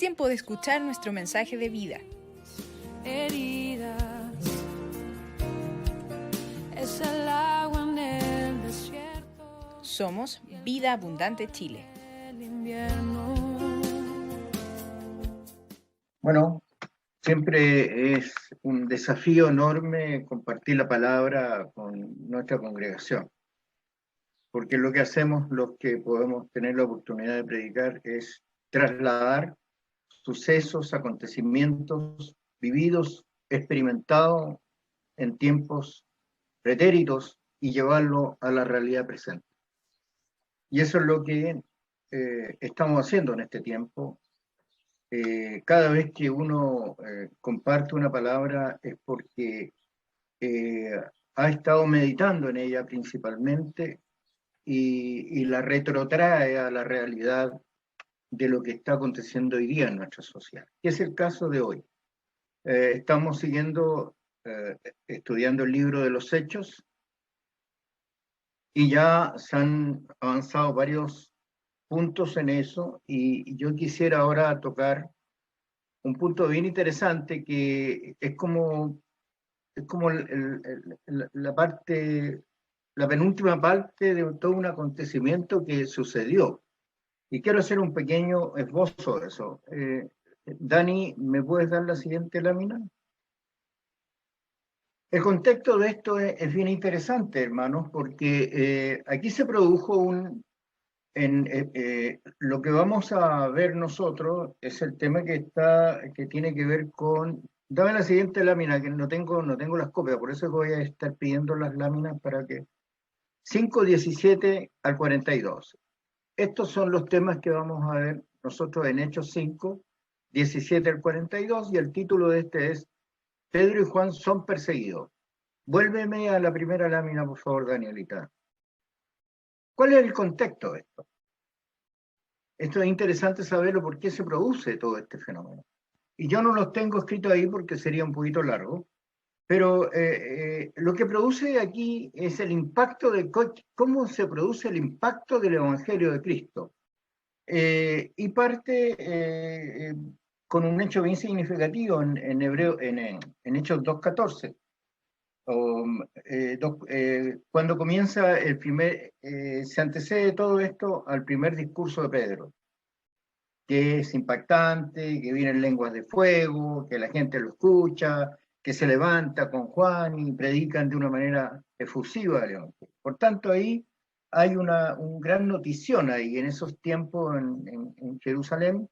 tiempo de escuchar nuestro mensaje de vida. Heridas, es el agua en el desierto. Somos Vida Abundante Chile. El invierno. Bueno, siempre es un desafío enorme compartir la palabra con nuestra congregación, porque lo que hacemos los que podemos tener la oportunidad de predicar es trasladar sucesos, acontecimientos vividos, experimentados en tiempos pretéritos y llevarlo a la realidad presente. Y eso es lo que estamos haciendo en este tiempo. Cada vez que uno comparte una palabra es porque ha estado meditando en ella principalmente y la retrotrae a la realidad de lo que está aconteciendo hoy día en nuestra sociedad, que es el caso de hoy. Estamos estudiando el libro de los Hechos y ya se han avanzado varios puntos en eso y yo quisiera ahora tocar un punto bien interesante que es como la penúltima parte de todo un acontecimiento que sucedió. Y quiero hacer un pequeño esbozo de eso. Dani, ¿me puedes dar la siguiente lámina? El contexto de esto es bien interesante, hermanos, porque aquí se produjo lo que vamos a ver nosotros es el tema que tiene que ver con. Dame la siguiente lámina, que no tengo las copias, por eso voy a estar pidiendo las láminas para que. 5:17 al 42. Estos son los temas que vamos a ver nosotros en Hechos 5:17 al 42, y el título de este es Pedro y Juan son perseguidos. Vuélveme a la primera lámina, por favor, Danielita. ¿Cuál es el contexto de esto? Esto es interesante saberlo, por qué se produce todo este fenómeno. Y yo no los tengo escritos ahí porque sería un poquito largo, pero lo que produce aquí es el impacto de cómo se produce el impacto del Evangelio de Cristo. Y parte con un hecho bien significativo en Hebreo, en Hechos 2:14. Cuando comienza se antecede todo esto al primer discurso de Pedro, que es impactante, que vienen lenguas de fuego, que la gente lo escucha, que se levanta con Juan y predican de una manera efusiva. Por tanto, ahí hay una gran notición ahí, en esos tiempos en Jerusalén.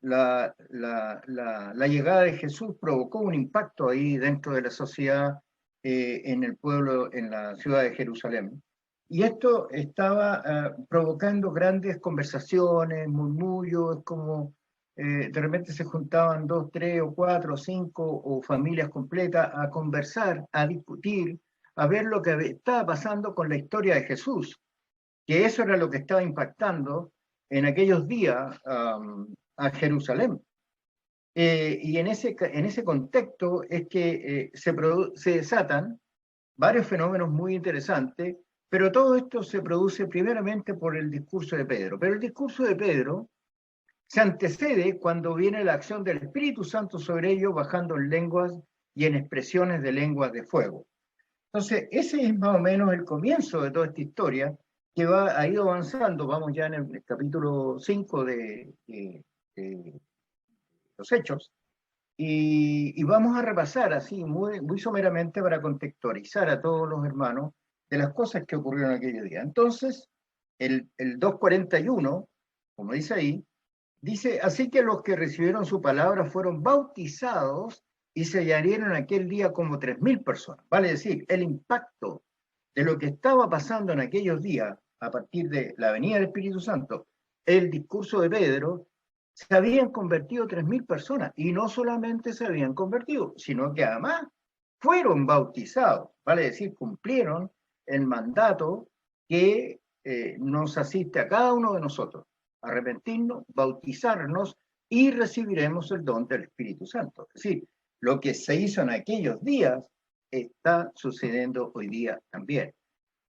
La llegada de Jesús provocó un impacto ahí dentro de la sociedad, en el pueblo, en la ciudad de Jerusalén. Y esto estaba provocando grandes conversaciones, murmullos, como de repente se juntaban 2, 3 o 4 o 5 o familias completas a conversar, a discutir, a ver lo que estaba pasando con la historia de Jesús, que eso era lo que estaba impactando en aquellos días a Jerusalén. Y en ese contexto es que se desatan varios fenómenos muy interesantes, pero todo esto se produce primeramente por el discurso de Pedro. Pero el discurso de Pedro se antecede cuando viene la acción del Espíritu Santo sobre ellos, bajando en lenguas y en expresiones de lenguas de fuego. Entonces, ese es más o menos el comienzo de toda esta historia, que ha ido avanzando. Vamos ya en el capítulo 5 de los Hechos, y vamos a repasar así muy, muy someramente para contextualizar a todos los hermanos de las cosas que ocurrieron aquel día. Entonces, el 2:41, como dice ahí, dice: así que los que recibieron su palabra fueron bautizados y se añadieron aquel día como 3.000 personas. Vale decir, el impacto de lo que estaba pasando en aquellos días a partir de la venida del Espíritu Santo, el discurso de Pedro, se habían convertido 3.000 personas, y no solamente se habían convertido, sino que además fueron bautizados, vale decir, cumplieron el mandato que nos asiste a cada uno de nosotros: arrepentirnos, bautizarnos y recibiremos el don del Espíritu Santo. Es decir, lo que se hizo en aquellos días está sucediendo hoy día también.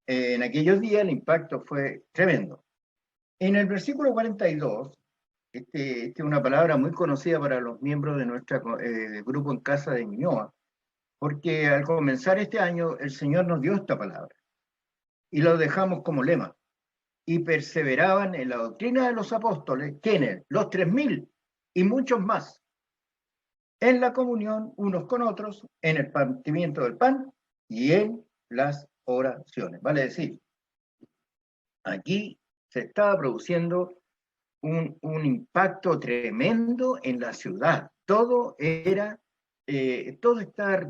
En aquellos días el impacto fue tremendo. En el versículo 42 esta es una palabra muy conocida para los miembros de nuestro grupo en casa de Ñuñoa, porque al comenzar este año el Señor nos dio esta palabra y lo dejamos como lema. Y perseveraban en la doctrina de los apóstoles, ¿quiénes? Los 3000 y muchos más, en la comunión unos con otros, en el partimiento del pan y en las oraciones. Vale decir, aquí se estaba produciendo un impacto tremendo en la ciudad. Todo está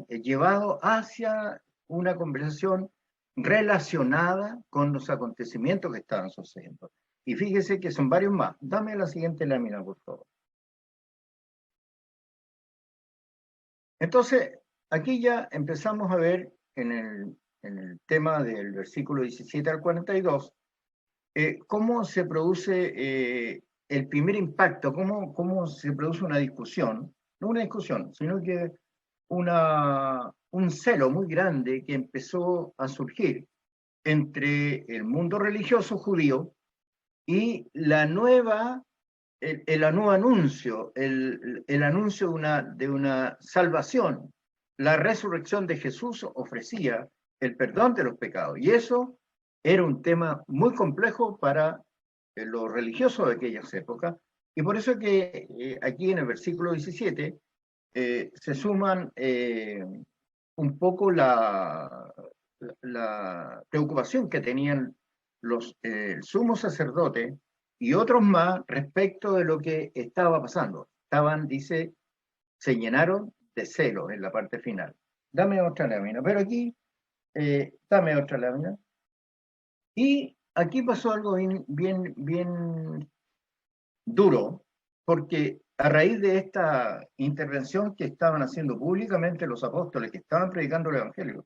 llevado hacia una conversación relacionada con los acontecimientos que estaban sucediendo. Y fíjese que son varios más. Dame la siguiente lámina, por favor. Entonces, aquí ya empezamos a ver en el tema del versículo 17 al 42, cómo se produce el primer impacto, cómo se produce una discusión, no una discusión, sino que un celo muy grande que empezó a surgir entre el mundo religioso judío y el nuevo anuncio, el anuncio de una salvación. La resurrección de Jesús ofrecía el perdón de los pecados, y eso era un tema muy complejo para los religiosos de aquellas épocas, y por eso que aquí en el versículo 17 se suman un poco la preocupación que tenían el sumo sacerdote y otros más respecto de lo que estaba pasando. Dice, se llenaron de celo en la parte final. Dame otra lámina, pero aquí, dame otra lámina. Y aquí pasó algo bien duro, porque a raíz de esta intervención que estaban haciendo públicamente los apóstoles que estaban predicando el Evangelio,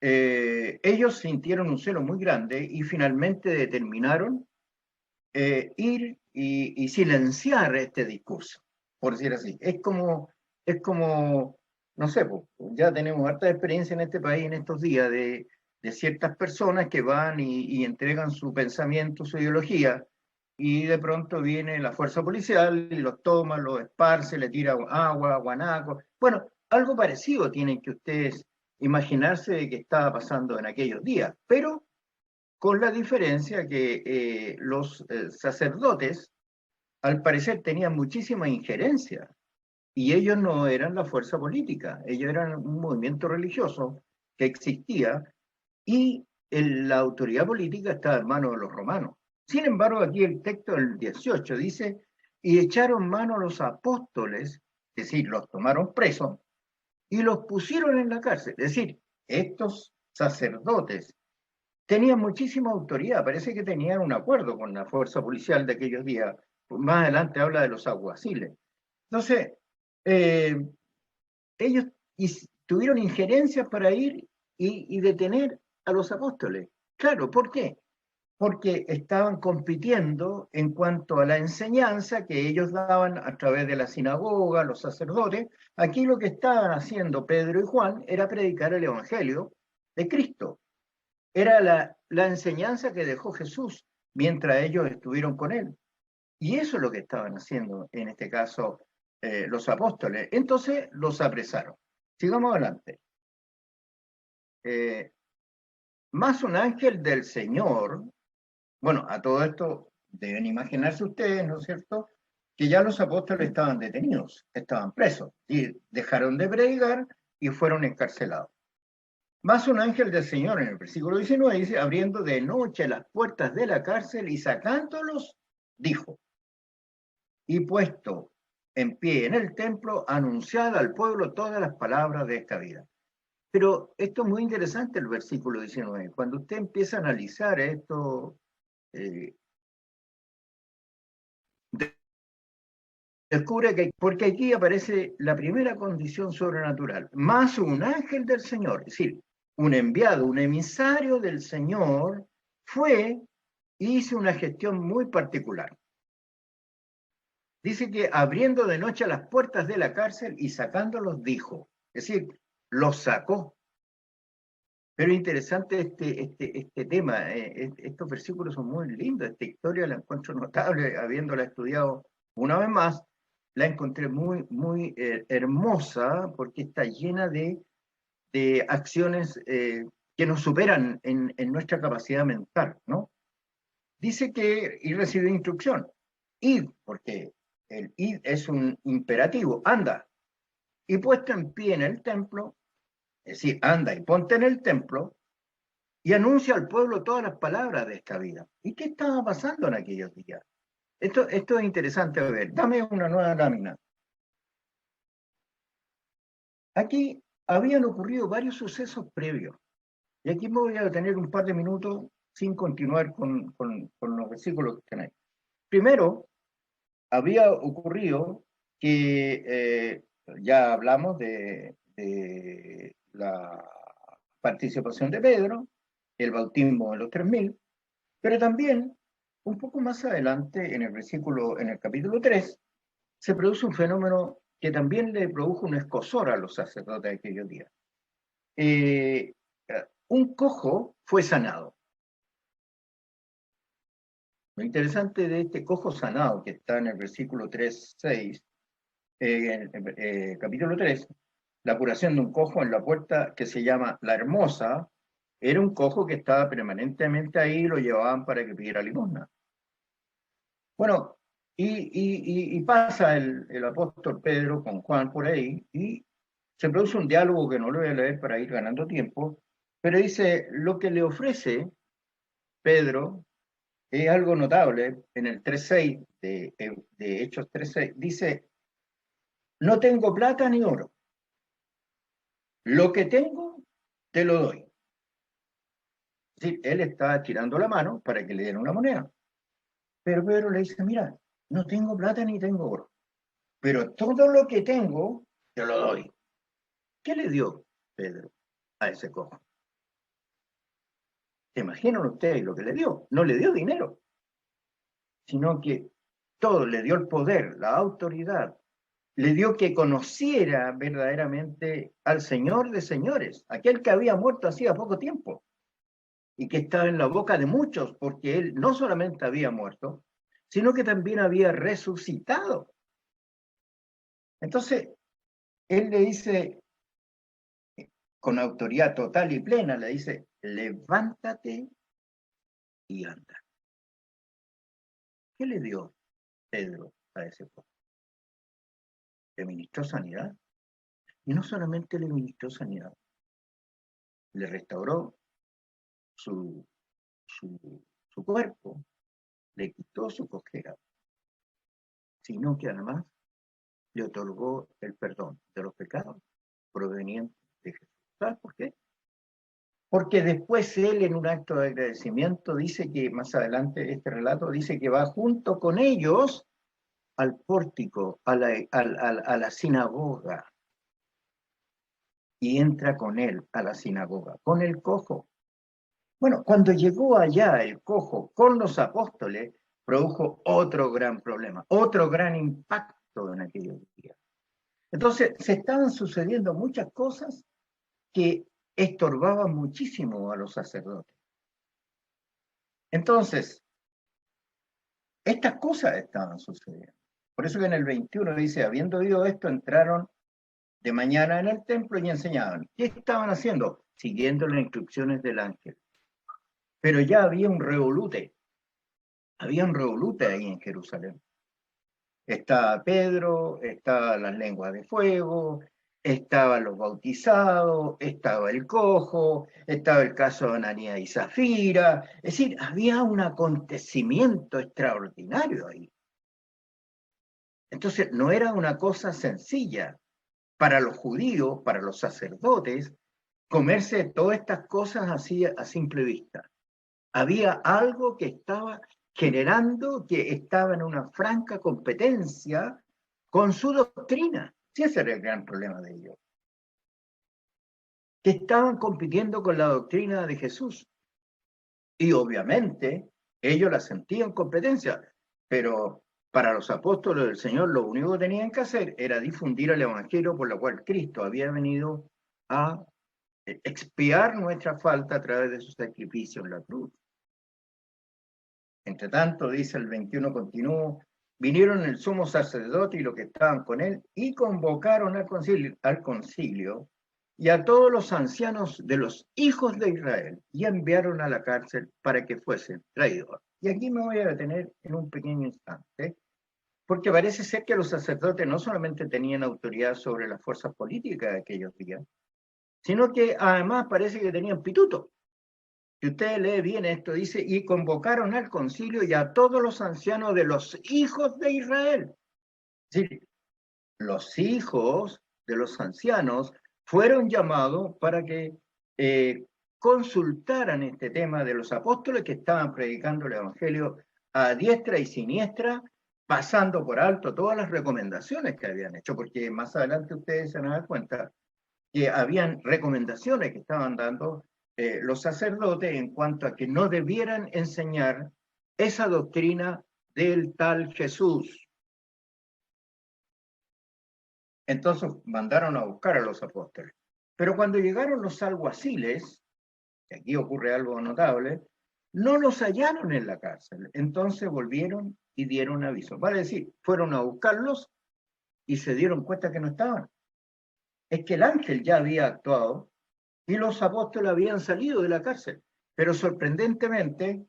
ellos sintieron un celo muy grande y finalmente determinaron ir y silenciar este discurso, por decir así. Es como no sé, pues, ya tenemos harta experiencia en este país en estos días de ciertas personas que van y entregan su pensamiento, su ideología, y de pronto viene la fuerza policial y los toma, los esparce, le tira agua, guanaco. Bueno, algo parecido tienen que ustedes imaginarse de que estaba pasando en aquellos días, pero con la diferencia que los sacerdotes, al parecer, tenían muchísima injerencia y ellos no eran la fuerza política, ellos eran un movimiento religioso que existía y la autoridad política estaba en manos de los romanos. Sin embargo, aquí el texto del 18 dice, y echaron mano a los apóstoles, es decir, los tomaron presos y los pusieron en la cárcel. Es decir, estos sacerdotes tenían muchísima autoridad, parece que tenían un acuerdo con la fuerza policial de aquellos días. Más adelante habla de los alguaciles. Entonces, ellos tuvieron injerencias para ir y detener a los apóstoles. Claro, ¿por qué? Porque estaban compitiendo en cuanto a la enseñanza que ellos daban a través de la sinagoga, los sacerdotes. Aquí lo que estaban haciendo Pedro y Juan era predicar el Evangelio de Cristo. Era la enseñanza que dejó Jesús mientras ellos estuvieron con él. Y eso es lo que estaban haciendo en este caso los apóstoles. Entonces los apresaron. Sigamos adelante. Más un ángel del Señor. Bueno, a todo esto deben imaginarse ustedes, ¿no es cierto?, que ya los apóstoles estaban detenidos, estaban presos, y dejaron de predicar y fueron encarcelados. Más un ángel del Señor, en el versículo 19, dice, abriendo de noche las puertas de la cárcel y sacándolos, dijo, y puesto en pie en el templo, anunciad al pueblo todas las palabras de esta vida. Pero esto es muy interesante, el versículo 19. Cuando usted empieza a analizar esto, descubre que, porque aquí aparece la primera condición sobrenatural, más un ángel del Señor, es decir, un enviado, un emisario del Señor, fue y hizo una gestión muy particular. Dice que abriendo de noche las puertas de la cárcel y sacándolos dijo, es decir, los sacó. Pero interesante este tema, estos versículos son muy lindos, esta historia la encuentro notable, habiéndola estudiado una vez más, la encontré muy, muy hermosa porque está llena de acciones que nos superan en nuestra capacidad mental, ¿no? Dice que, y recibe instrucción, id, porque el id es un imperativo, anda, y puesto en pie en el templo, es decir, anda y ponte en el templo, y anuncia al pueblo todas las palabras de esta vida. ¿Y qué estaba pasando en aquellos días? Esto es interesante de ver. Dame una nueva lámina. Aquí habían ocurrido varios sucesos previos. Y aquí me voy a detener un par de minutos sin continuar con los versículos que están ahí. Primero, había ocurrido que ya hablamos de la participación de Pedro, el bautismo de los 3000, pero también un poco más adelante en el capítulo 3, se produce un fenómeno que también le produjo un escozor a los sacerdotes de aquellos días. Eh, un cojo fue sanado. Lo interesante de este cojo sanado, que está en el versículo 3, 6, capítulo 3, la curación de un cojo en la puerta que se llama La Hermosa, era un cojo que estaba permanentemente ahí y lo llevaban para que pidiera limosna. Bueno, y pasa el apóstol Pedro con Juan por ahí y se produce un diálogo que no lo voy a leer para ir ganando tiempo, pero dice, lo que le ofrece Pedro es algo notable en el 3.6 de Hechos 3.6, dice, no tengo plata ni oro, lo que tengo te lo doy. Es decir, él está tirando la mano para que le den una moneda. Pero Pedro le dice, mira, no tengo plata ni tengo oro, pero todo lo que tengo te lo doy. ¿Qué le dio Pedro a ese cojo? ¿Se imaginan ustedes lo que le dio? No le dio dinero, sino que todo, le dio el poder, la autoridad, le dio que conociera verdaderamente al Señor de señores, aquel que había muerto hacía poco tiempo y que estaba en la boca de muchos, porque él no solamente había muerto, sino que también había resucitado. Entonces, él le dice, con autoridad total y plena, le dice, levántate y anda. ¿Qué le dio Pedro a ese pueblo? Le ministró sanidad. Y no solamente le ministró sanidad, le restauró su, su cuerpo, le quitó su cojera, sino que además le otorgó el perdón de los pecados provenientes de Jesús. ¿Sabes por qué? Porque después él, en un acto de agradecimiento, dice que más adelante este relato dice que va junto con ellos al pórtico, a la sinagoga, y entra con él a la sinagoga, con el cojo. Bueno, cuando llegó allá el cojo con los apóstoles, produjo otro gran problema, otro gran impacto en aquellos días. Entonces, se estaban sucediendo muchas cosas que estorbaban muchísimo a los sacerdotes. Entonces, estas cosas estaban sucediendo. Por eso que en el 21 dice, habiendo oído esto, entraron de mañana en el templo y enseñaban. ¿Qué estaban haciendo? Siguiendo las instrucciones del ángel. Pero ya había un revolute ahí en Jerusalén. Estaba Pedro, estaban las lenguas de fuego, estaban los bautizados, estaba el cojo, estaba el caso de Ananías y Zafira. Es decir, había un acontecimiento extraordinario ahí. Entonces, no era una cosa sencilla para los judíos, para los sacerdotes, comerse todas estas cosas así a simple vista. Había algo que estaba generando, que estaba en una franca competencia con su doctrina. Sí, ese era el gran problema de ellos. Que estaban compitiendo con la doctrina de Jesús. Y obviamente ellos la sentían competencia, pero para los apóstoles del Señor lo único que tenían que hacer era difundir el evangelio por la cual Cristo había venido a expiar nuestra falta a través de su sacrificio en la cruz. Entre tanto, dice el 21, continuó, vinieron el sumo sacerdote y los que estaban con él, y convocaron al concilio y a todos los ancianos de los hijos de Israel, y enviaron a la cárcel para que fuesen traidores. Y aquí me voy a detener en un pequeño instante, porque parece ser que los sacerdotes no solamente tenían autoridad sobre las fuerzas políticas de aquellos días, sino que además parece que tenían pituto. Si usted lee bien esto, dice, y convocaron al concilio y a todos los ancianos de los hijos de Israel. Es decir, los hijos de los ancianos fueron llamados para que consultaran este tema de los apóstoles que estaban predicando el evangelio a diestra y siniestra, pasando por alto todas las recomendaciones que habían hecho, porque más adelante ustedes se van a dar cuenta que habían recomendaciones que estaban dando los sacerdotes en cuanto a que no debieran enseñar esa doctrina del tal Jesús. Entonces mandaron a buscar a los apóstoles. Pero cuando llegaron los alguaciles, y aquí ocurre algo notable, no los hallaron en la cárcel. Entonces volvieron y dieron aviso. Vale decir, fueron a buscarlos y se dieron cuenta que no estaban. Es que el ángel ya había actuado y los apóstoles habían salido de la cárcel. Pero sorprendentemente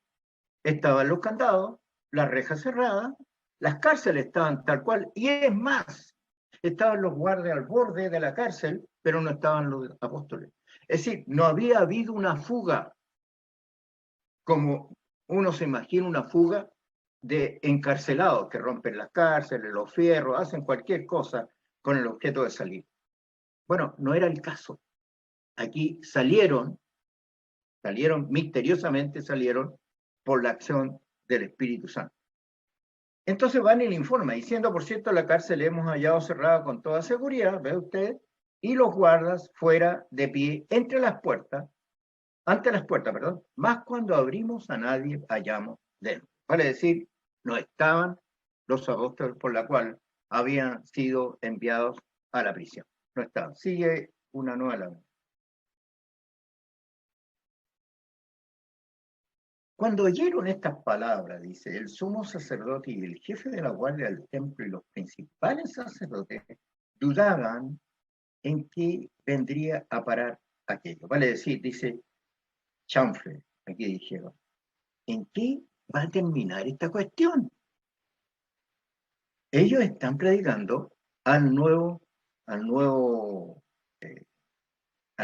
estaban los candados, las rejas cerradas, las cárceles estaban tal cual, y es más, estaban los guardias al borde de la cárcel, pero no estaban los apóstoles. Es decir, no había habido una fuga, como uno se imagina una fuga de encarcelados que rompen las cárceles, los fierros, hacen cualquier cosa con el objeto de salir. Bueno, no era el caso. Aquí salieron misteriosamente, salieron por la acción del Espíritu Santo. Entonces van y le informa, diciendo, por cierto, la cárcel hemos hallado cerrada con toda seguridad, ve usted, y los guardas fuera de pie ante las puertas, perdón, más cuando abrimos a nadie hallamos dentro. Vale decir, no estaban los apóstoles por la cual habían sido enviados a la prisión. No estaban. Sigue una nueva lámina. Cuando oyeron estas palabras, dice, el sumo sacerdote y el jefe de la guardia del templo y los principales sacerdotes dudaban en qué vendría a parar aquello. Vale decir, dice Chanfle, aquí dijeron, ¿en qué va a terminar esta cuestión? Ellos están predicando al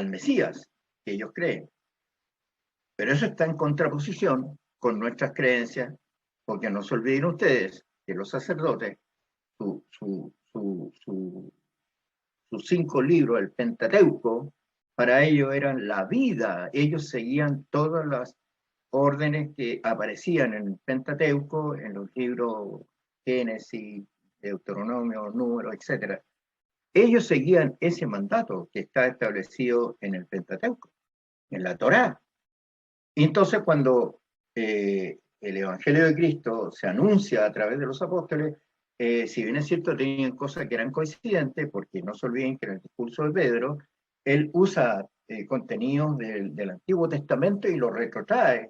Mesías que ellos creen. Pero eso está en contraposición con nuestras creencias, porque no se olviden ustedes que los sacerdotes, sus 5 libros, el Pentateuco, para ellos eran la vida. Ellos seguían todas las órdenes que aparecían en el Pentateuco, en los libros Génesis, Deuteronomio, Números, etc. Ellos seguían ese mandato que está establecido en el Pentateuco, en la Torá. Y entonces cuando el Evangelio de Cristo se anuncia a través de los apóstoles, si bien es cierto, tenían cosas que eran coincidentes, porque no se olviden que en el discurso de Pedro, él usa contenidos del Antiguo Testamento y lo retrotrae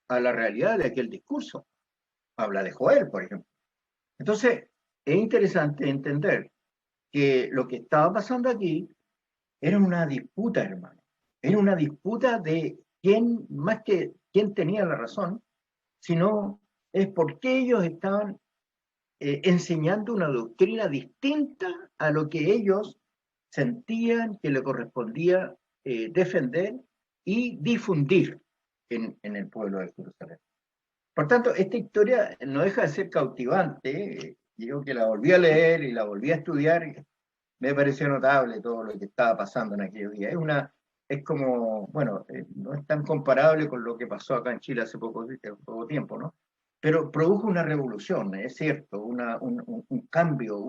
a la realidad de aquel discurso. Habla de Joel, por ejemplo. Entonces, es interesante entender que lo que estaba pasando aquí era una disputa, hermano. Era una disputa de quién, más que quién tenía la razón, sino es porque ellos estaban enseñando una doctrina distinta a lo que ellos sentían que le correspondía defender y difundir en el pueblo de Jerusalén. Por tanto, esta historia no deja de ser cautivante. Yo que la volví a leer y la volví a estudiar, me pareció notable todo lo que estaba pasando en aquellos días. Es como, bueno, no es tan comparable con lo que pasó acá en Chile hace poco tiempo, ¿no? Pero produjo una revolución, es cierto, un cambio,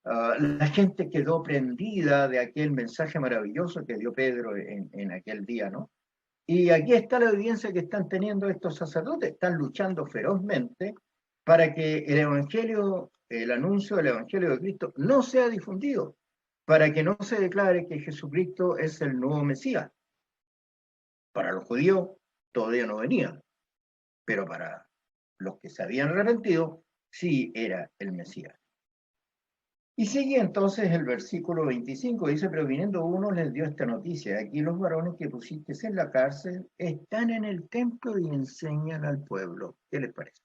la gente quedó prendida de aquel mensaje maravilloso que dio Pedro en aquel día, ¿no? Y aquí está la evidencia que están teniendo estos sacerdotes, están luchando ferozmente para que el Evangelio, el anuncio del Evangelio de Cristo no sea difundido, para que no se declare que Jesucristo es el nuevo Mesías. Para los judíos todavía no venía, pero para los que se habían arrepentido, sí era el Mesías. Y sigue entonces el versículo 25, dice, pero viniendo uno les dio esta noticia, aquí los varones que pusiste en la cárcel están en el templo y enseñan al pueblo. ¿Qué les parece?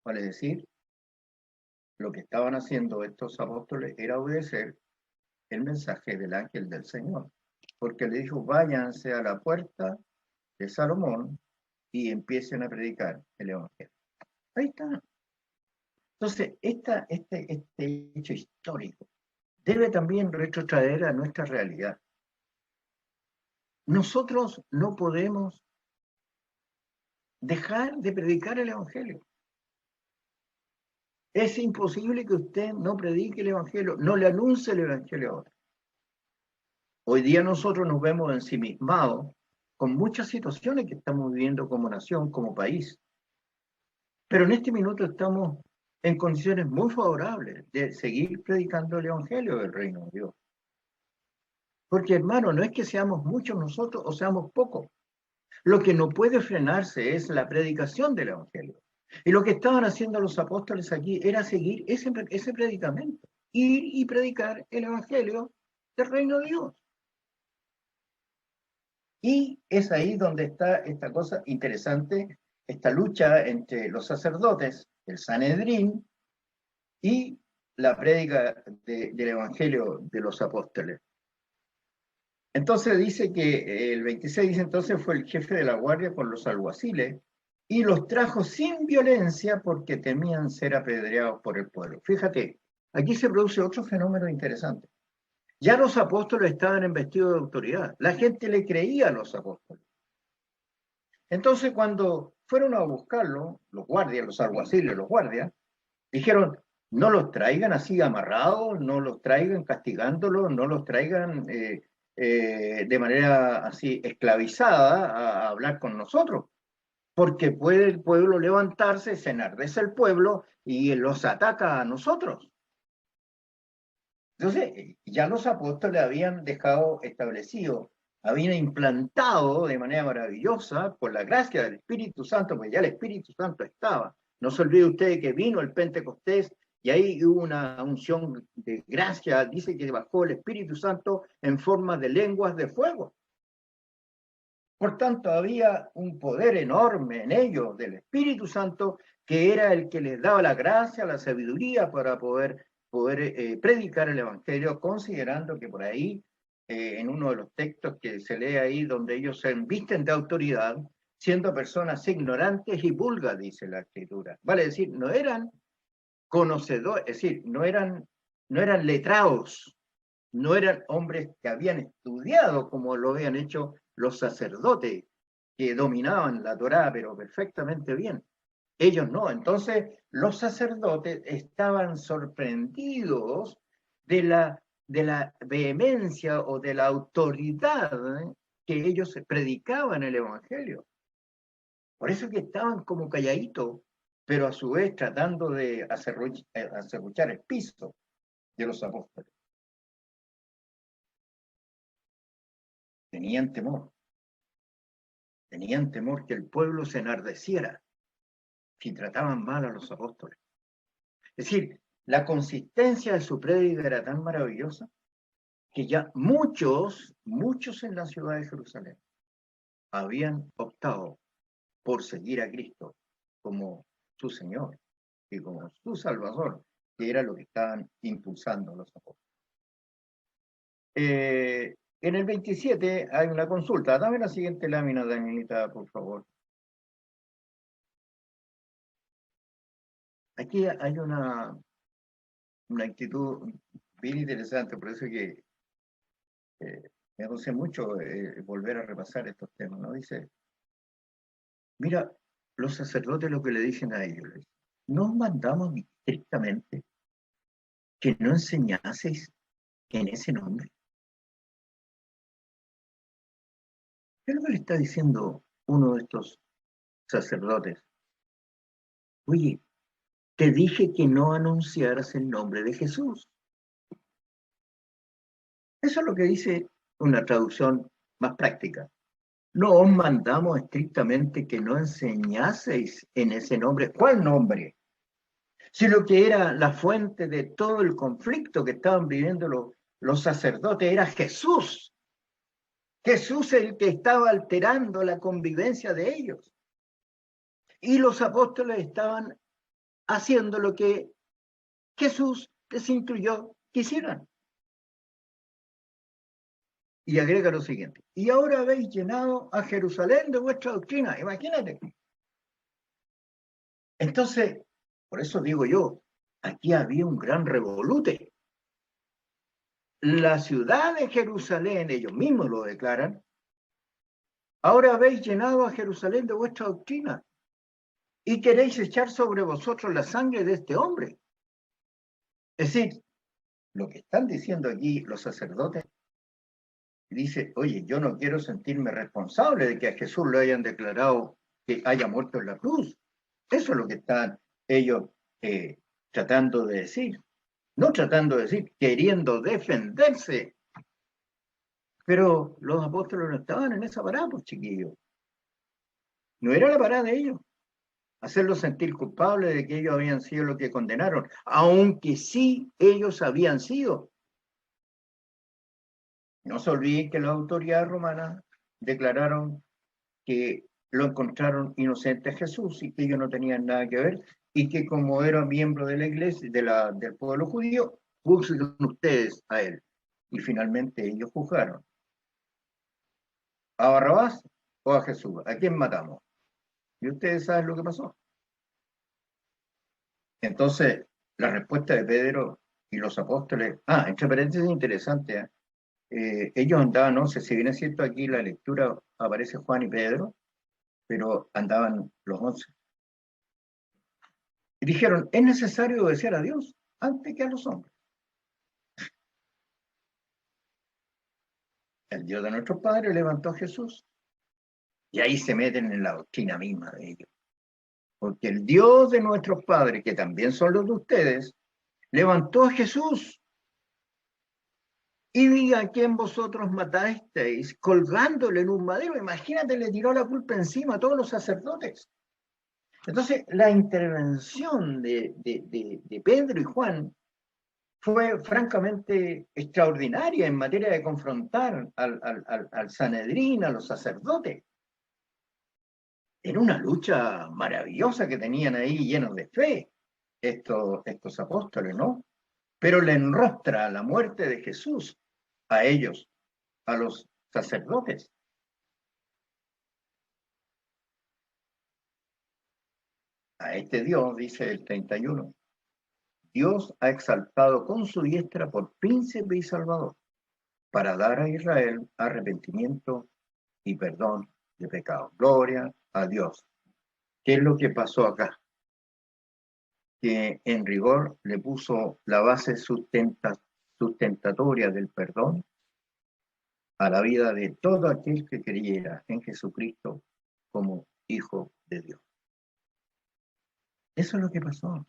Vale decir, lo que estaban haciendo estos apóstoles era obedecer el mensaje del ángel del Señor, porque le dijo, váyanse a la puerta de Salomón y empiecen a predicar el Evangelio. Ahí está. Entonces, este hecho histórico debe también retrotraer a nuestra realidad. Nosotros no podemos dejar de predicar el Evangelio. Es imposible que usted no predique el Evangelio, no le anuncie el Evangelio ahora. Hoy día nosotros nos vemos ensimismados con muchas situaciones que estamos viviendo como nación, como país. Pero en este minuto estamos en condiciones muy favorables de seguir predicando el Evangelio del Reino de Dios. Porque, hermano, no es que seamos muchos nosotros o seamos pocos. Lo que no puede frenarse es la predicación del Evangelio. Y lo que estaban haciendo los apóstoles aquí era seguir ese predicamento, ir y predicar el Evangelio del Reino de Dios. Y es ahí donde está esta cosa interesante, esta lucha entre los sacerdotes, el Sanedrín, y la prédica del Evangelio de los apóstoles. Entonces dice que el 26 dice, entonces fue el jefe de la guardia con los alguaciles y los trajo sin violencia porque temían ser apedreados por el pueblo. Fíjate, aquí se produce otro fenómeno interesante. Ya los apóstoles estaban investidos de autoridad. La gente le creía a los apóstoles. Entonces, cuando fueron a buscarlo, los guardias, los alguaciles, los guardias, dijeron, no los traigan así amarrados, no los traigan castigándolos, no los traigan de manera así esclavizada a hablar con nosotros, porque puede el pueblo levantarse, se enardece el pueblo y los ataca a nosotros. Entonces, ya los apóstoles habían dejado establecido, habían implantado de manera maravillosa, por la gracia del Espíritu Santo, porque ya el Espíritu Santo estaba. No se olvide usted que vino el Pentecostés y ahí hubo una unción de gracia, dice que bajó el Espíritu Santo en forma de lenguas de fuego. Por tanto, había un poder enorme en ellos del Espíritu Santo, que era el que les daba la gracia, la sabiduría para poder predicar el Evangelio, considerando que por ahí, en uno de los textos que se lee ahí, donde ellos se visten de autoridad, siendo personas ignorantes y vulgas, dice la Escritura. Vale decir, no eran conocedores, es decir, no eran letrados, no eran hombres que habían estudiado como lo habían hecho los sacerdotes, que dominaban la Torá, pero perfectamente bien. Ellos no. Entonces, los sacerdotes estaban sorprendidos de la vehemencia o de la autoridad que ellos predicaban el Evangelio. Por eso que estaban como calladitos, pero a su vez tratando de acerruchar el piso de los apóstoles. Tenían temor que el pueblo se enardeciera si trataban mal a los apóstoles. Es decir, la consistencia de su prédica era tan maravillosa que ya muchos en la ciudad de Jerusalén habían optado por seguir a Cristo como su Señor y como su Salvador, que era lo que estaban impulsando los apóstoles. En el 27 hay una consulta. Dame la siguiente lámina, Danielita, por favor. Aquí hay una actitud bien interesante, por eso que me gusta mucho volver a repasar estos temas, ¿no? Dice, mira, los sacerdotes lo que le dicen a ellos, ¿no mandamos estrictamente que no enseñaseis en ese nombre? ¿Qué es lo que le está diciendo uno de estos sacerdotes? Oye, te dije que no anunciaras el nombre de Jesús. Eso es lo que dice una traducción más práctica. No os mandamos estrictamente que no enseñaseis en ese nombre. ¿Cuál nombre? sino que era la fuente de todo el conflicto que estaban viviendo los sacerdotes, era Jesús. Jesús es el que estaba alterando la convivencia de ellos. Y los apóstoles estaban haciendo lo que Jesús les instruyó que hicieran. Y agrega lo siguiente: y ahora habéis llenado a Jerusalén de vuestra doctrina. Imagínate. Entonces, por eso digo yo, aquí había un gran revolute. La ciudad de Jerusalén, ellos mismos lo declaran, ahora habéis llenado a Jerusalén de vuestra doctrina y queréis echar sobre vosotros la sangre de este hombre. Es decir, lo que están diciendo aquí los sacerdotes, dice, oye, yo no quiero sentirme responsable de que a Jesús lo hayan declarado que haya muerto en la cruz. Eso es lo que están ellos tratando de decir. No tratando de decir, queriendo defenderse. Pero los apóstoles no estaban en esa parada, pues, chiquillos. No era la parada de ellos. Hacerlos sentir culpables de que ellos habían sido los que condenaron, aunque sí ellos habían sido. No se olviden que las autoridades romanas declararon que lo encontraron inocente a Jesús y que ellos no tenían nada que ver, y que como era miembro de la iglesia, del pueblo judío, juzguen ustedes a él. Y finalmente ellos juzgaron. ¿A Barrabás o a Jesús? ¿A quién matamos? Y ustedes saben lo que pasó. Entonces, la respuesta de Pedro y los apóstoles, entre paréntesis interesante, ellos andaban, no sé si bien es cierto aquí la lectura aparece Juan y Pedro, pero andaban los 11. Y dijeron, es necesario obedecer a Dios antes que a los hombres. El Dios de nuestros padres levantó a Jesús. Y ahí se meten en la doctrina misma de ellos. Porque el Dios de nuestros padres, que también son los de ustedes, levantó a Jesús. Y diga a quién vosotros matasteis colgándole en un madero. Imagínate, le tiró la culpa encima a todos los sacerdotes. Entonces, la intervención de Pedro y Juan fue francamente extraordinaria en materia de confrontar al Sanedrín, a los sacerdotes. Era una lucha maravillosa que tenían ahí, llenos de fe, estos apóstoles, ¿no? Pero le enrostra la muerte de Jesús a ellos, a los sacerdotes. A este Dios, dice el 31, Dios ha exaltado con su diestra por príncipe y salvador, para dar a Israel arrepentimiento y perdón de pecado. Gloria a Dios. ¿Qué es lo que pasó acá? Que en rigor le puso la base sustentatoria del perdón a la vida de todo aquel que creyera en Jesucristo como Hijo de Dios. Eso es lo que pasó.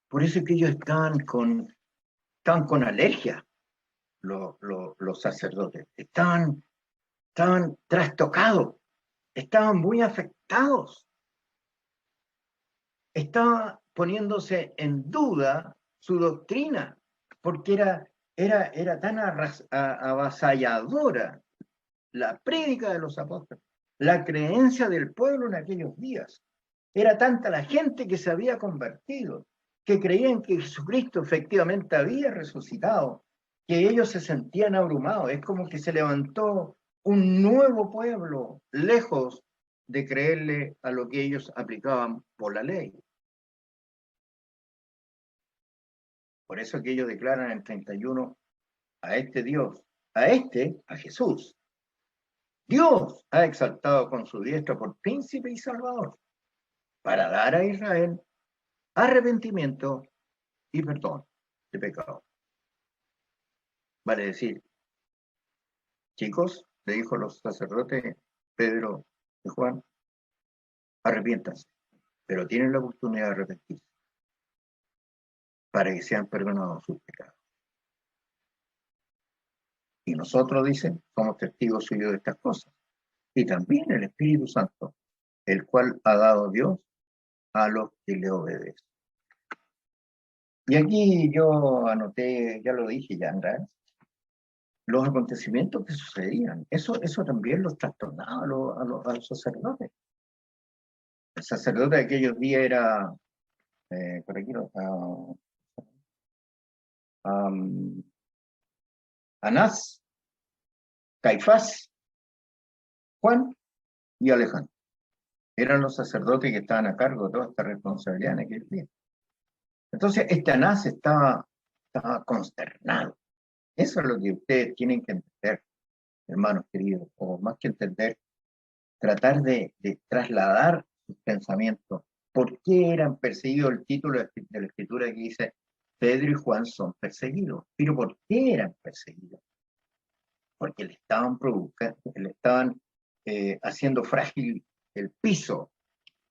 Por eso es que ellos estaban con alergia, los sacerdotes. Estaban trastocados, estaban muy afectados. Estaba poniéndose en duda su doctrina, porque era tan avasalladora la prédica de los apóstoles, la creencia del pueblo en aquellos días. Era tanta la gente que se había convertido, que creían que Jesucristo efectivamente había resucitado, que ellos se sentían abrumados. Es como que se levantó un nuevo pueblo, lejos de creerle a lo que ellos aplicaban por la ley. Por eso que ellos declaran en 31 a este Dios, a Jesús. Dios ha exaltado con su diestra por príncipe y salvador, para dar a Israel arrepentimiento y perdón de pecado. Vale decir, chicos, le dijo los sacerdotes Pedro y Juan, arrepiéntanse, pero tienen la oportunidad de arrepentirse para que sean perdonados sus pecados. Y nosotros, dicen, somos testigos suyos de estas cosas. Y también el Espíritu Santo, el cual ha dado Dios a los que le obedecen. Y aquí yo anoté, ya lo dije ya, Andrés, los acontecimientos que sucedían. Eso también los trastornaba a los sacerdotes. El sacerdote de aquellos días era, por aquí, Anás, Caifás, Juan y Alejandro. Eran los sacerdotes que estaban a cargo de toda esta responsabilidad en aquel día. Entonces, este Anás estaba consternado. Eso es lo que ustedes tienen que entender, hermanos queridos, o más que entender, tratar de trasladar sus pensamientos. ¿Por qué eran perseguidos? El título de la escritura que dice, Pedro y Juan son perseguidos. ¿Pero por qué eran perseguidos? Porque le estaban haciendo frágil el piso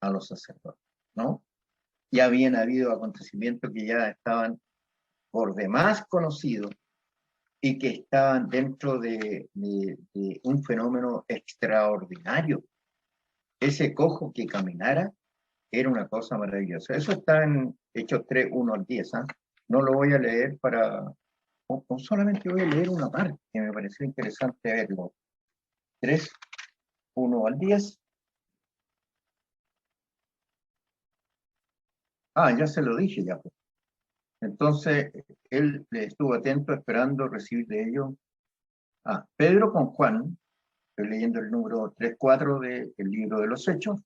a los sacerdotes, ¿no? Ya habían habido acontecimientos que ya estaban por demás conocidos y que estaban dentro de un fenómeno extraordinario. Ese cojo que caminara era una cosa maravillosa. Eso está en Hechos 3, 1 al 10. ¿Ah? No lo voy a leer o solamente voy a leer una parte que me pareció interesante verlo. 3, 1 al 10. Ah, ya se lo dije ya. Pues. Entonces, él estuvo atento esperando recibir de ellos. Ah, Pedro con Juan, estoy leyendo el número 3, 4 del libro de los Hechos.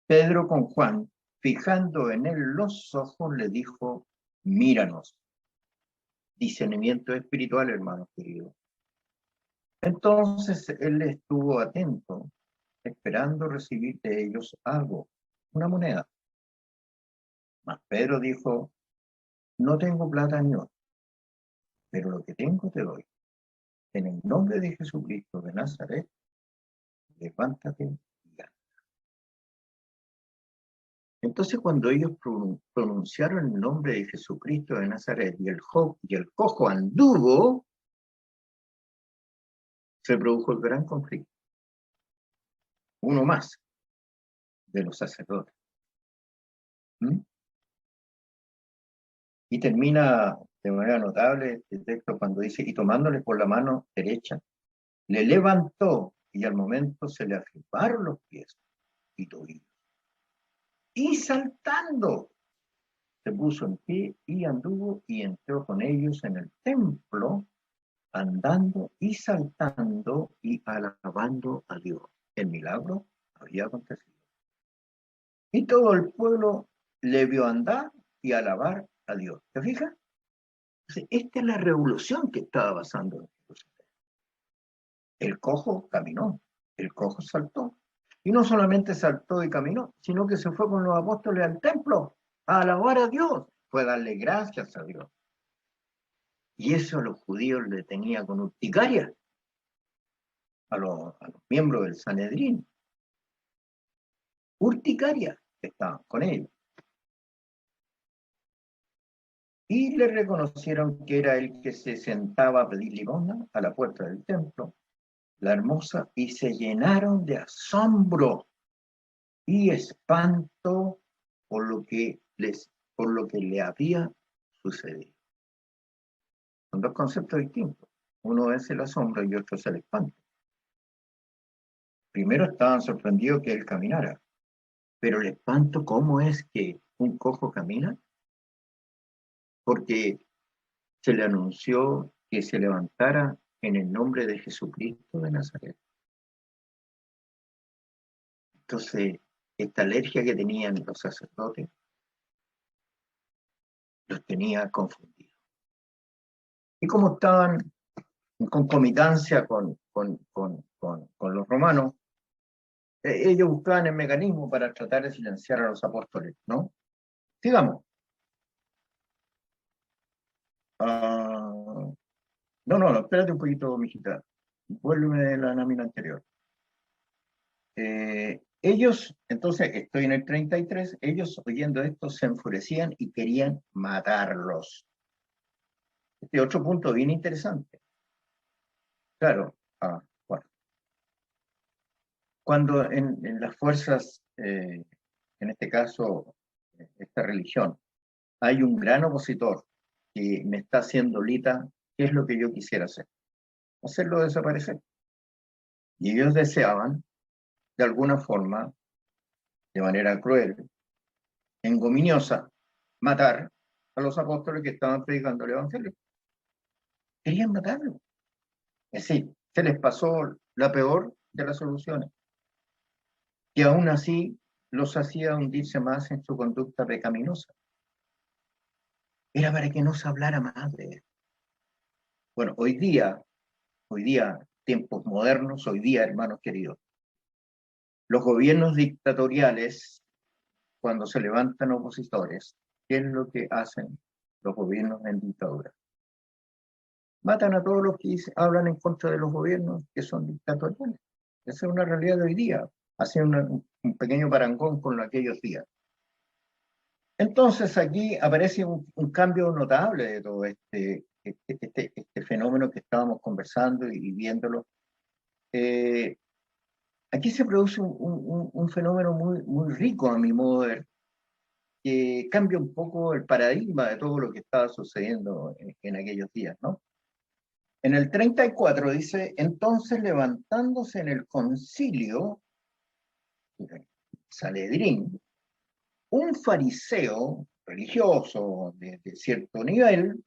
Pedro con Juan, fijando en él los ojos, le dijo, míranos. Discernimiento espiritual, hermanos queridos. Entonces él estuvo atento, esperando recibir de ellos algo, una moneda. Mas Pedro dijo, no tengo plata ni oro, pero lo que tengo te doy. En el nombre de Jesucristo de Nazaret, levántate y anda. Entonces cuando ellos pronunciaron el nombre de Jesucristo de Nazaret y el cojo anduvo, se produjo el gran conflicto. Uno más de los sacerdotes. ¿Mm? Y termina de manera notable este texto cuando dice, y tomándole por la mano derecha, le levantó y al momento se le afirmaron los pies y tobillos. Y saltando, se puso en pie y anduvo y entró con ellos en el templo, andando y saltando y alabando a Dios. El milagro había acontecido. Y todo el pueblo le vio andar y alabar a Dios. ¿Te fijas? Esta es la revolución que estaba pasando en Jerusalén. El cojo caminó, el cojo saltó. Y no solamente saltó y caminó, sino que se fue con los apóstoles al templo a alabar a Dios. Fue a darle gracias a Dios. Y eso a los judíos le tenía con urticaria, a los miembros del Sanedrín. Urticaria que estaban con ellos. Y le reconocieron que era el que se sentaba a pedir limosna a la puerta del templo, la hermosa, y se llenaron de asombro y espanto por lo que le había sucedido. Son dos conceptos distintos. Uno es el asombro y otro es el espanto. Primero estaban sorprendidos que él caminara, pero el espanto, ¿cómo es que un cojo camina? Porque se le anunció que se levantara en el nombre de Jesucristo de Nazaret. Entonces, esta alergia que tenían los sacerdotes los tenía confundidos. Y como estaban en concomitancia con los romanos, ellos buscaban el mecanismo para tratar de silenciar a los apóstoles, ¿no? Sigamos. No, espérate un poquito, mijita. Vuélveme la lámina anterior. Ellos, entonces, estoy en el 33, ellos oyendo esto se enfurecían y querían matarlos. Este otro punto bien interesante. Claro, bueno. Cuando en las fuerzas, en este caso, esta religión, hay un gran opositor que me está haciendo lita, ¿qué es lo que yo quisiera hacer? Hacerlo desaparecer. Y ellos deseaban, de alguna forma, de manera cruel, engominiosa, matar a los apóstoles que estaban predicando el Evangelio. Querían matarlo. Es decir, se les pasó la peor de las soluciones, que aún así los hacía hundirse más en su conducta pecaminosa. Era para que no se hablara más de él. Bueno, hoy día, tiempos modernos, hoy día, hermanos queridos, los gobiernos dictatoriales, cuando se levantan opositores, ¿qué es lo que hacen los gobiernos en dictadura? Matan a todos los que hablan en contra de los gobiernos que son dictatoriales. Esa es una realidad de hoy día. Hace un pequeño parangón con aquellos días. Entonces aquí aparece un cambio notable de todo este fenómeno que estábamos conversando y viéndolo. Aquí se produce un fenómeno muy rico a mi modo de ver, que cambia un poco el paradigma de todo lo que estaba sucediendo en aquellos días, ¿no? En el 34 dice, entonces levantándose en el concilio, Sanedrín, un fariseo religioso de cierto nivel,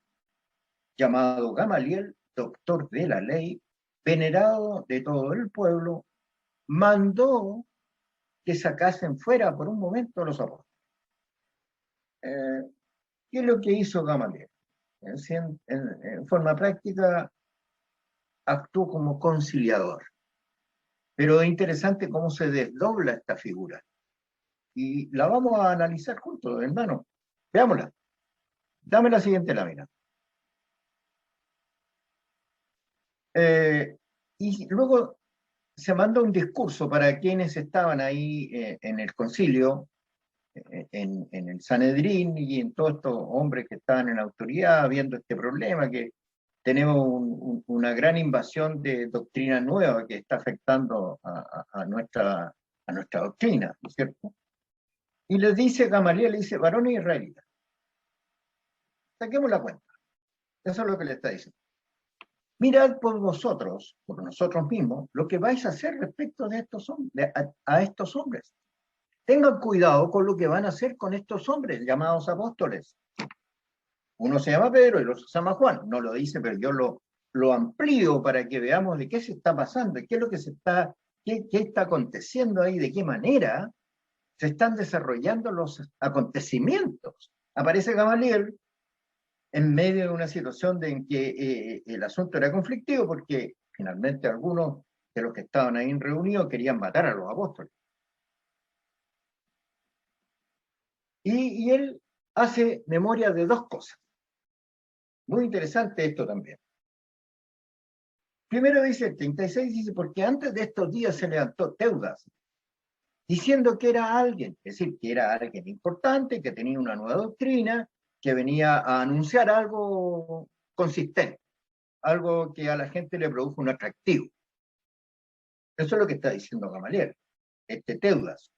llamado Gamaliel, doctor de la ley, venerado de todo el pueblo, mandó que sacasen fuera por un momento a los apóstoles. ¿Qué es lo que hizo Gamaliel? En forma práctica, actuó como conciliador. Pero es interesante cómo se desdobla esta figura. Y la vamos a analizar juntos, hermano. Veámosla. Dame la siguiente lámina. Y luego se manda un discurso para quienes estaban ahí en el concilio, en el Sanedrín y en todos estos hombres que estaban en autoridad viendo este problema, que tenemos una gran invasión de doctrina nueva que está afectando a nuestra doctrina, ¿no es cierto? Y les dice, Gamaliel le dice, varones israelitas, saquemos la cuenta. Eso es lo que le está diciendo. Mirad por vosotros, por nosotros mismos, lo que vais a hacer respecto de estos hombres, a estos hombres. Tengan cuidado con lo que van a hacer con estos hombres llamados apóstoles. Uno se llama Pedro y el otro se llama Juan. No lo dice, pero yo lo amplío para que veamos de qué se está pasando, qué es lo que qué está aconteciendo ahí, de qué manera se están desarrollando los acontecimientos. Aparece Gamaliel en medio de una situación en que el asunto era conflictivo porque finalmente algunos de los que estaban ahí reunidos querían matar a los apóstoles. Y él hace memoria de dos cosas. Muy interesante esto también. Primero dice, el 36 dice, porque antes de estos días se levantó Teudas, diciendo que era alguien, es decir, que era alguien importante, que tenía una nueva doctrina, que venía a anunciar algo consistente, algo que a la gente le produjo un atractivo. Eso es lo que está diciendo Gamaliel, este Teudas.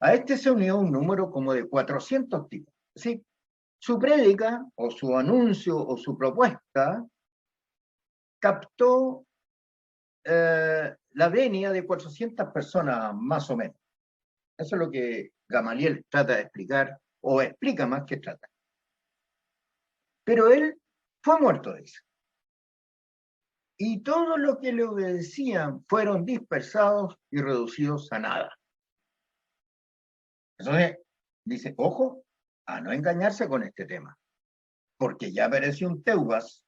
A este se unió un número como de 400 tipos. Es decir, su prédica, o su anuncio, o su propuesta, captó la venia de 400 personas, más o menos. Eso es lo que Gamaliel trata de explicar, o explica más que trata. Pero él fue muerto, dice. Y todos los que le obedecían fueron dispersados y reducidos a nada. Entonces, dice, ojo, a no engañarse con este tema, porque ya apareció un Teudas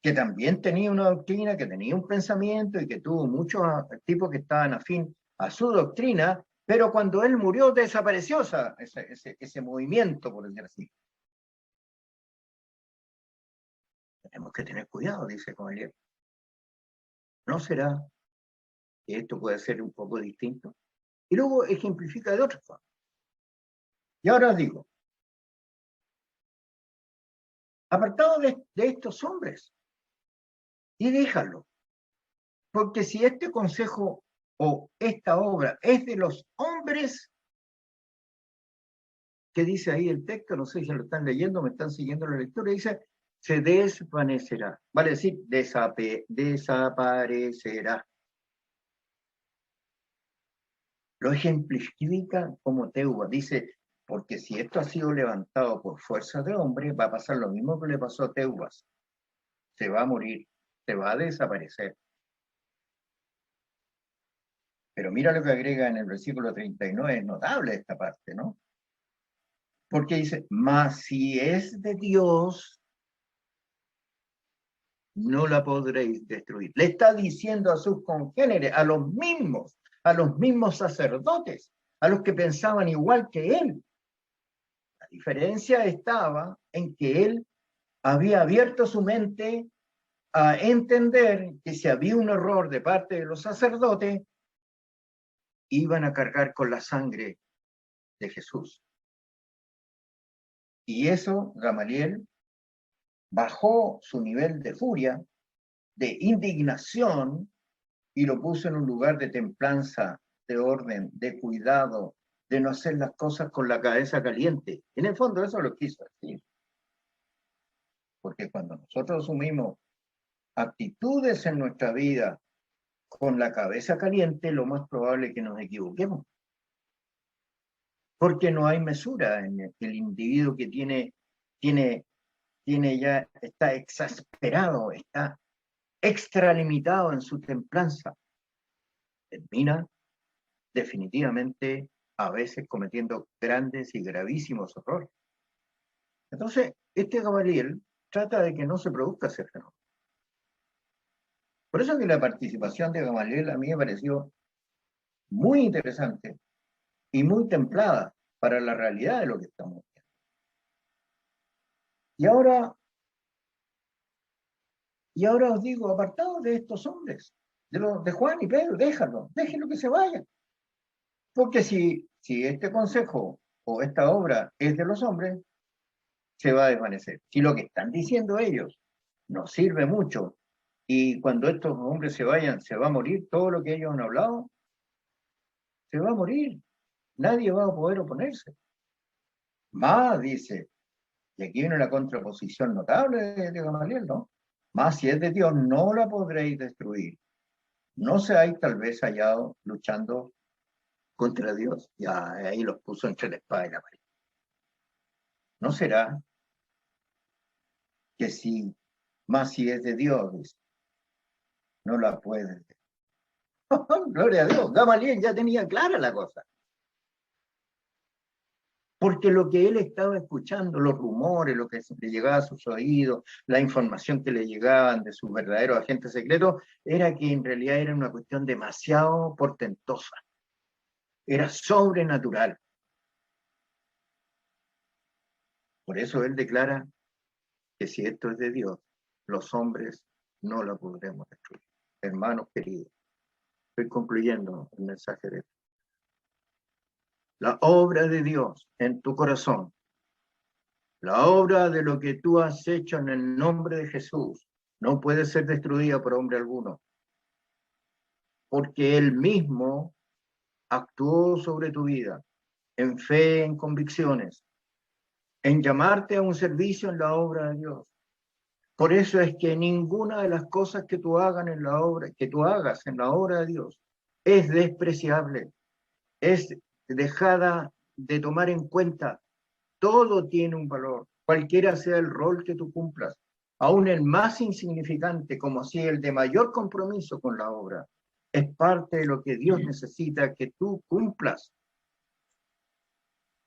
que también tenía una doctrina, que tenía un pensamiento y que tuvo muchos tipos que estaban afín a su doctrina, pero cuando él murió desapareció ese movimiento, por decir así. Tenemos que tener cuidado, dice Gamaliel. ¿No será que esto puede ser un poco distinto? Y luego ejemplifica de otra forma. Y ahora os digo, apartado de estos hombres y déjalo, porque si este consejo o esta obra es de los hombres, ¿qué dice ahí el texto? No sé si lo están leyendo, me están siguiendo la lectura. Dice, se desvanecerá. Vale decir, desaparecerá. Lo ejemplifica como Teuba. Dice, porque si esto ha sido levantado por fuerza de hombre, va a pasar lo mismo que le pasó a Teubas. Se va a morir, se va a desaparecer. Pero mira lo que agrega en el versículo 39, es notable esta parte, ¿no? Porque dice, mas si es de Dios, no la podréis destruir. Le está diciendo a sus congéneres, a los mismos sacerdotes, a los que pensaban igual que él. La diferencia estaba en que él había abierto su mente a entender que si había un error de parte de los sacerdotes, iban a cargar con la sangre de Jesús. Y eso, Gamaliel bajó su nivel de furia, de indignación, y lo puso en un lugar de templanza, de orden, de cuidado, de no hacer las cosas con la cabeza caliente. En el fondo eso lo quiso decir. Porque cuando nosotros asumimos actitudes en nuestra vida con la cabeza caliente, lo más probable es que nos equivoquemos. Porque no hay mesura en el individuo que ya, está exasperado, está extralimitado en su templanza. Termina definitivamente a veces cometiendo grandes y gravísimos errores. Entonces, este Gamaliel trata de que no se produzca ese fenómeno. Por eso que la participación de Gamaliel a mí me pareció muy interesante y muy templada para la realidad de lo que estamos viendo. Y ahora os digo, apartados de estos hombres, de Juan y Pedro, déjenlo que se vayan. Porque si este consejo o esta obra es de los hombres, se va a desvanecer. Si lo que están diciendo ellos nos sirve mucho y cuando estos hombres se vayan, se va a morir todo lo que ellos han hablado, se va a morir. Nadie va a poder oponerse. Más, dice, y aquí viene la contraposición notable de Gamaliel, ¿no? Más si es de Dios, no la podréis destruir. No seáis tal vez hallados luchando contra Dios. Ya ahí los puso entre la espada y la pared. ¿No será que si, más si es de Dios, dice, no la puedes? Gloria a Dios, Gamaliel ya tenía clara la cosa. Porque lo que él estaba escuchando, los rumores, lo que le llegaba a sus oídos, la información que le llegaban de sus verdaderos agentes secretos, era que en realidad era una cuestión demasiado portentosa. Era sobrenatural. Por eso él declara que si esto es de Dios, los hombres no la podremos destruir. Hermanos queridos, estoy concluyendo el mensaje de esto. La obra de Dios en tu corazón, la obra de lo que tú has hecho en el nombre de Jesús, no puede ser destruida por hombre alguno, porque Él mismo actuó sobre tu vida, en fe, en convicciones, en llamarte a un servicio en la obra de Dios. Por eso es que ninguna de las cosas que tú hagas en la obra de Dios es despreciable, es dejada de tomar en cuenta. Todo tiene un valor, cualquiera sea el rol que tú cumplas, aún el más insignificante, como si el de mayor compromiso con la obra, es parte de lo que Dios necesita que tú cumplas.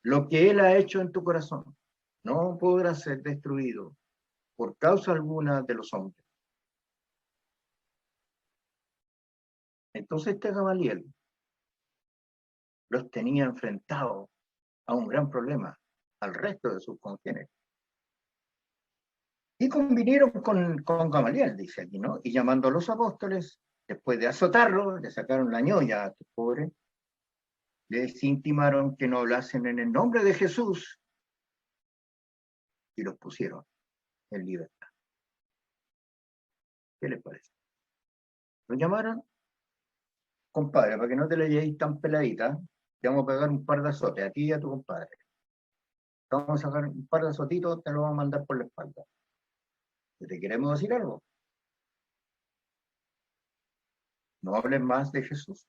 Lo que Él ha hecho en tu corazón no podrá ser destruido por causa alguna de los hombres. Entonces este Gamaliel los tenía enfrentados a un gran problema, al resto de sus congéneres. Y convinieron con Gamaliel, dice aquí, ¿no? Y llamando a los apóstoles, después de azotarlo, le sacaron la ñolla a estos pobres, les intimaron que no hablasen en el nombre de Jesús y los pusieron en libertad. ¿Qué les parece? Lo llamaron, compadre, para que no te la llevéis tan peladita, te vamos a pegar un par de azotes a ti y a tu compadre. te vamos a sacar un par de azotitos, te lo vamos a mandar por la espalda. ¿Te queremos decir algo? No hables más de Jesús.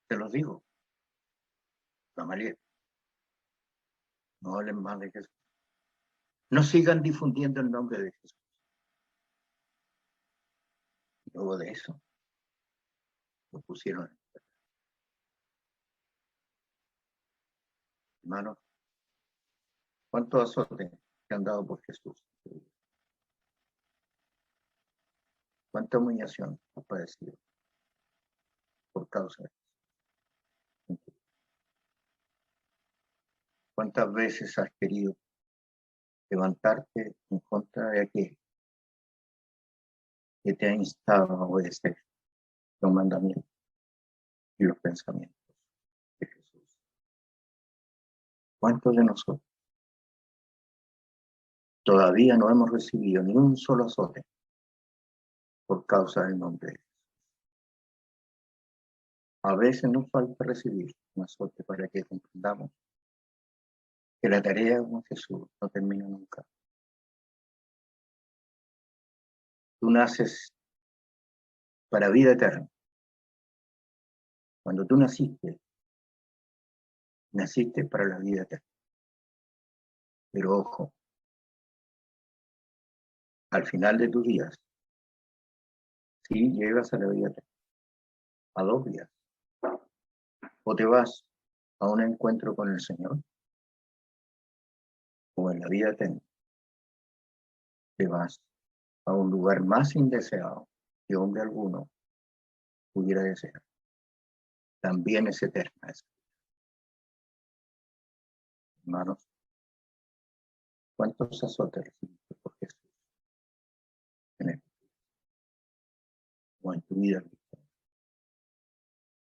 Te lo digo. Gamaliel, no hablen más de Jesús. No sigan difundiendo el nombre de Jesús. Luego de eso, lo pusieron. Hermanos, ¿cuántos azotes te han dado por Jesús? ¿Cuánta humillación has padecido por causa de Jesús? ¿Cuántas veces has querido levantarte en contra de aquel que te ha instado a obedecer los mandamientos y los pensamientos de Jesús? ¿Cuántos de nosotros todavía no hemos recibido ni un solo azote por causa del nombre de Jesús? A veces nos falta recibir un azote para que comprendamos que la tarea con Jesús no termina nunca. Tú naces para vida eterna. Cuando tú naciste para la vida eterna. Pero ojo, al final de tus días, sí llegas a la vida eterna, a 2 días. O te vas a un encuentro con el Señor, o en la vida eterna te vas a un lugar más indeseado que hombre alguno pudiera desear. También es eterna esa. Hermanos, ¿cuántos azotes recibiste por Jesús en el o en tu vida?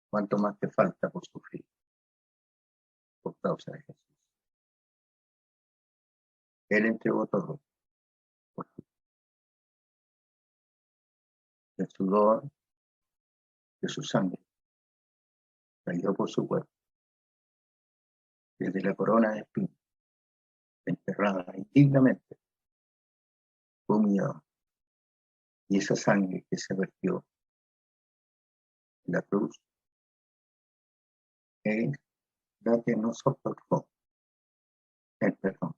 ¿Cuánto más te falta por sufrir por causa de Jesús? Él entregó todo por ti. El sudor de su sangre cayó por su cuerpo. Desde la corona de espinas, enterrada indignamente, fue humillado. Y esa sangre que se vertió en la cruz es la que nos otorgó el perdón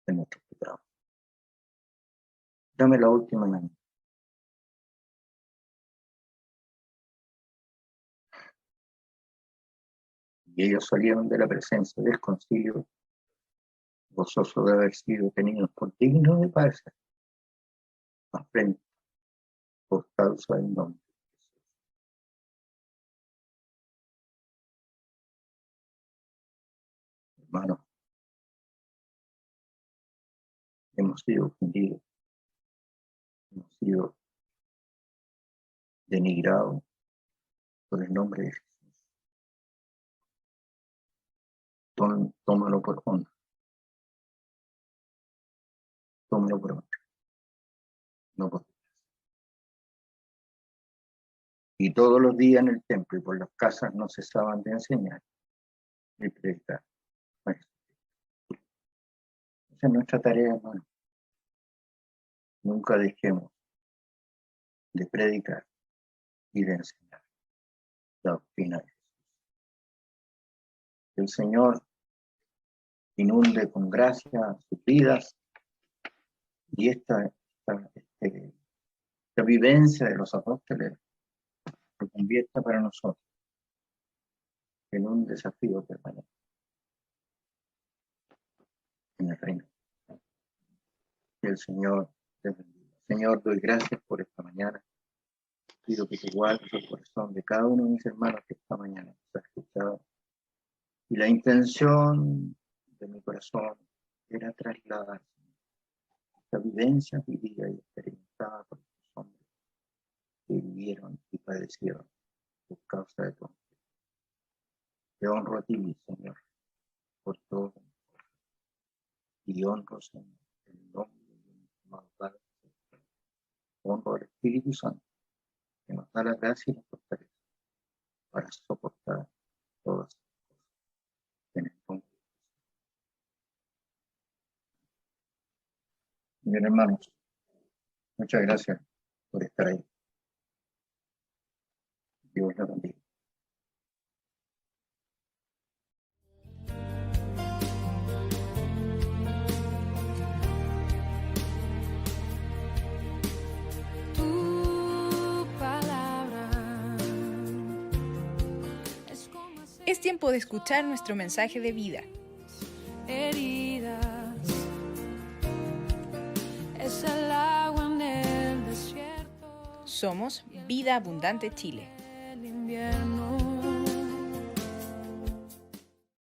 de nuestros pecados. Dame la última mano. Y ellos salieron de la presencia del concilio, gozosos de haber sido tenidos por dignos de padecer afrenta por causa del nombre de Jesús. Hermanos, hemos sido ofendidos, hemos sido denigrados por el nombre de Jesús. Tómalo por honra. Tómalo por honra. No por... Y todos los días en el templo y por las casas no cesaban de enseñar y predicar. Bueno, esa es nuestra tarea, hermano. Nunca dejemos de predicar y de enseñar la doctrina de Jesús. Que el Señor inunde con gracia sus vidas y esta vivencia de los apóstoles se convierta para nosotros en un desafío permanente en el reino. Que el Señor te bendiga. Señor, doy gracias por esta mañana. Pido que te guardes el corazón de cada uno de mis hermanos que esta mañana nos ha escuchado. Y la intención de mi corazón era trasladar esta vivencia vivida y experimentada por los hombres que vivieron y padecieron por causa de todo. Te honro a ti, Señor, por todo. Y honro, Señor, el nombre de mi amado Padre. Honro al Espíritu Santo, que nos da la gracia y la fortaleza para soportar todas las cosas. Bien, hermanos, muchas gracias por estar ahí. Dios los bendiga. Tu palabra es como Es tiempo de escuchar nuestro mensaje de vida. heridas, es el agua en el desierto, Somos Vida Abundante Chile. el invierno.